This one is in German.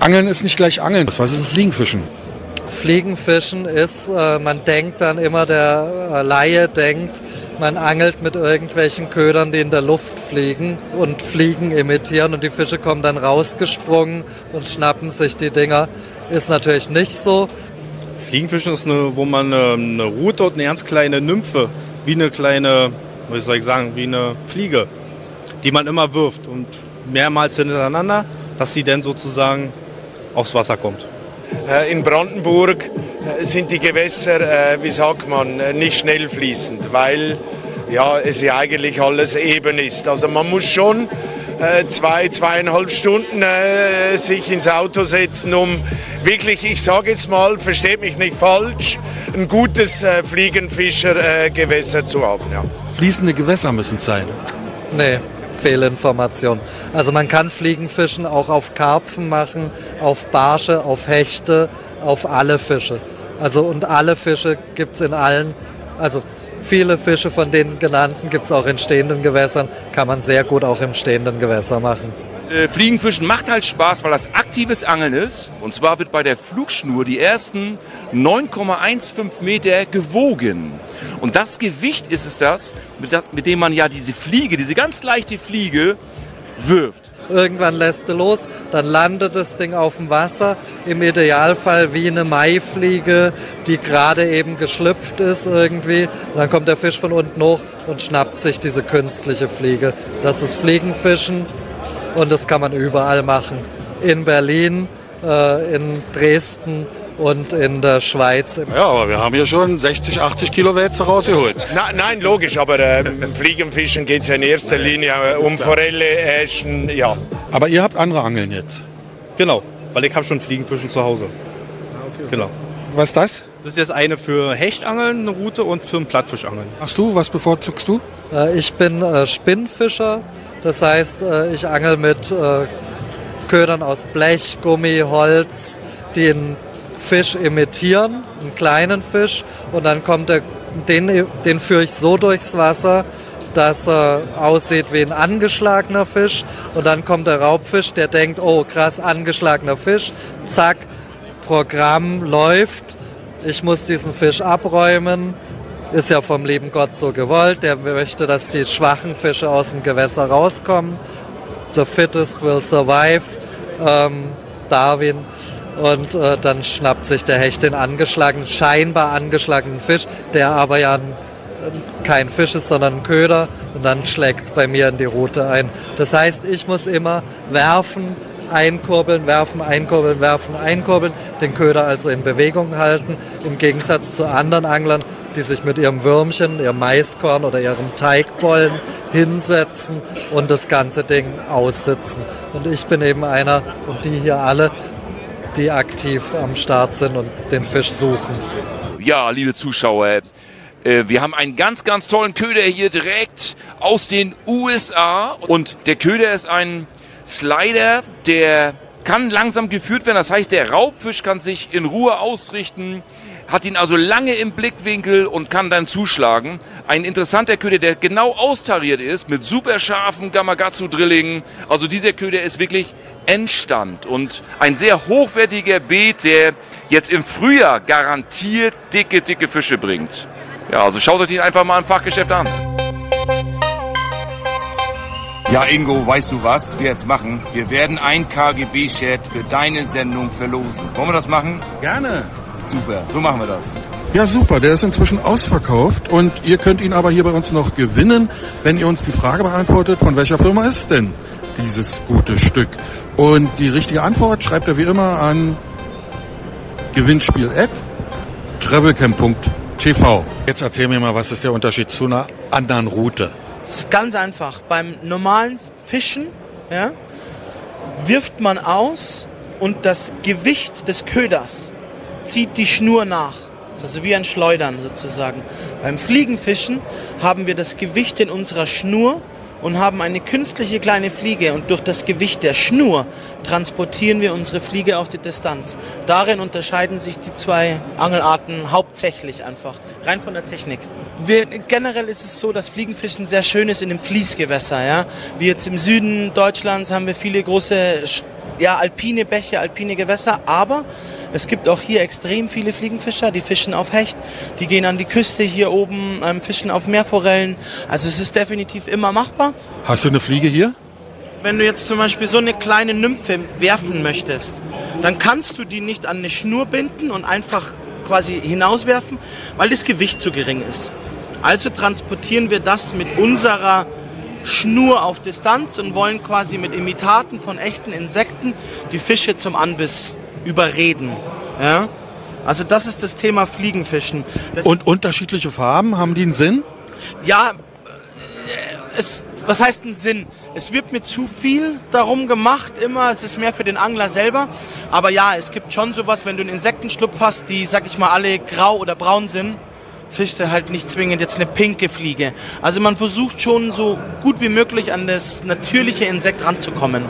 Angeln ist nicht gleich Angeln. Was ist ein Fliegenfischen? Fliegenfischen ist, man denkt dann immer, der Laie denkt, man angelt mit irgendwelchen Ködern, die in der Luft fliegen und Fliegen imitieren und die Fische kommen dann rausgesprungen und schnappen sich die Dinger. Ist natürlich nicht so. Fliegenfischen ist wo man eine Rute und eine ganz kleine Nymphe, wie eine kleine, wie soll ich sagen, wie eine Fliege, die man immer wirft und mehrmals hintereinander, dass sie dann sozusagen aufs Wasser kommt. In Brandenburg sind die Gewässer, wie sagt man, nicht schnell fließend, weil ja, es ja eigentlich alles eben ist. Also man muss schon 2,5 Stunden sich ins Auto setzen, um wirklich, ich sage jetzt mal, versteht mich nicht falsch, ein gutes Fliegenfischergewässer zu haben. Ja. Fließende Gewässer müssen es sein. Nee. Fehlinformation. Also man kann Fliegenfischen auch auf Karpfen machen, auf Barsche, auf Hechte, auf alle Fische. Also und alle Fische gibt es in allen, also viele Fische von den genannten gibt es auch in stehenden Gewässern, kann man sehr gut auch im stehenden Gewässer machen. Fliegenfischen macht halt Spaß, weil das aktives Angeln ist. Und zwar wird bei der Flugschnur die ersten 9,15 Meter gewogen. Und das Gewicht ist es das, mit dem man ja diese Fliege, diese ganz leichte Fliege, wirft. Irgendwann lässt du los, dann landet das Ding auf dem Wasser, im Idealfall wie eine Maifliege, die gerade eben geschlüpft ist irgendwie. Und dann kommt der Fisch von unten hoch und schnappt sich diese künstliche Fliege. Das ist Fliegenfischen. Und das kann man überall machen. In Berlin, in Dresden und in der Schweiz. Ja, aber wir haben hier schon 60, 80 Kilo Wälzer rausgeholt. Nein, logisch, aber Fliegenfischen geht es ja in erster Linie um Forelle, Äschen, ja. Aber ihr habt andere Angeln jetzt? Genau, weil ich habe schon Fliegenfischen zu Hause. Okay. Genau. Was ist das? Das ist jetzt eine für Hechtangeln, eine Route und für ein Plattfischangeln. Machst du, was bevorzugst du? Ich bin Spinnfischer. Das heißt, ich angel mit Ködern aus Blech, Gummi, Holz, die einen Fisch imitieren, einen kleinen Fisch. Und dann kommt den führe ich so durchs Wasser, dass er aussieht wie ein angeschlagener Fisch. Und dann kommt der Raubfisch, der denkt, oh krass, angeschlagener Fisch. Zack, Programm läuft. Ich muss diesen Fisch abräumen. Ist ja vom lieben Gott so gewollt. Der möchte, dass die schwachen Fische aus dem Gewässer rauskommen. The fittest will survive. Darwin. Und dann schnappt sich der Hecht den scheinbar angeschlagenen Fisch, der aber ja kein Fisch ist, sondern ein Köder. Und dann schlägt es bei mir in die Route ein. Das heißt, ich muss immer werfen, einkurbeln, werfen, einkurbeln, werfen, einkurbeln, den Köder also in Bewegung halten, im Gegensatz zu anderen Anglern, die sich mit ihrem Würmchen, ihrem Maiskorn oder ihrem Teigbollen hinsetzen und das ganze Ding aussitzen. Und ich bin eben einer, und die hier alle, die aktiv am Start sind und den Fisch suchen. Ja, liebe Zuschauer, wir haben einen ganz, ganz tollen Köder hier direkt aus den USA. Und der Köder ist ein Slider, der kann langsam geführt werden. Das heißt, der Raubfisch kann sich in Ruhe ausrichten, hat ihn also lange im Blickwinkel und kann dann zuschlagen. Ein interessanter Köder, der genau austariert ist mit super scharfen Gamakatsu-Drillingen. Also dieser Köder ist wirklich Endstand und ein sehr hochwertiger Beet, der jetzt im Frühjahr garantiert dicke, dicke Fische bringt. Ja, also schaut euch den einfach mal im Fachgeschäft an. Ja, Ingo, weißt du, was wir jetzt machen? Wir werden ein KGB-Chat für deine Sendung verlosen. Wollen wir das machen? Gerne. Super, so machen wir das. Ja, super. Der ist inzwischen ausverkauft und ihr könnt ihn aber hier bei uns noch gewinnen, wenn ihr uns die Frage beantwortet, von welcher Firma ist denn dieses gute Stück? Und die richtige Antwort schreibt ihr wie immer an gewinnspiel@travelcamp.tv. Jetzt erzähl mir mal, was ist der Unterschied zu einer anderen Route? Es ist ganz einfach. Beim normalen Fischen, ja, wirft man aus und das Gewicht des Köders zieht die Schnur nach. Das ist also wie ein Schleudern sozusagen. Beim Fliegenfischen haben wir das Gewicht in unserer Schnur und haben eine künstliche kleine Fliege und durch das Gewicht der Schnur transportieren wir unsere Fliege auf die Distanz. Darin unterscheiden sich die zwei Angelarten hauptsächlich einfach, rein von der Technik. Generell ist es so, dass Fliegenfischen sehr schön ist in dem Fließgewässer. Ja? Wie jetzt im Süden Deutschlands haben wir viele große alpine Bäche, alpine Gewässer, aber es gibt auch hier extrem viele Fliegenfischer, die fischen auf Hecht, die gehen an die Küste hier oben, fischen auf Meerforellen. Also es ist definitiv immer machbar. Hast du eine Fliege hier? Wenn du jetzt zum Beispiel so eine kleine Nymphe werfen möchtest, dann kannst du die nicht an eine Schnur binden und einfach quasi hinauswerfen, weil das Gewicht zu gering ist. Also transportieren wir das mit unserer Schnur auf Distanz und wollen quasi mit Imitaten von echten Insekten die Fische zum Anbiss überreden. Ja? Also das ist das Thema Fliegenfischen. Und unterschiedliche Farben, haben die einen Sinn? Ja, was heißt ein Sinn? Es wird mir zu viel darum gemacht immer, es ist mehr für den Angler selber. Aber ja, es gibt schon sowas, wenn du einen Insektenschlupf hast, die, sag ich mal, alle grau oder braun sind, fischst du halt nicht zwingend jetzt eine pinke Fliege. Also man versucht schon so gut wie möglich an das natürliche Insekt ranzukommen.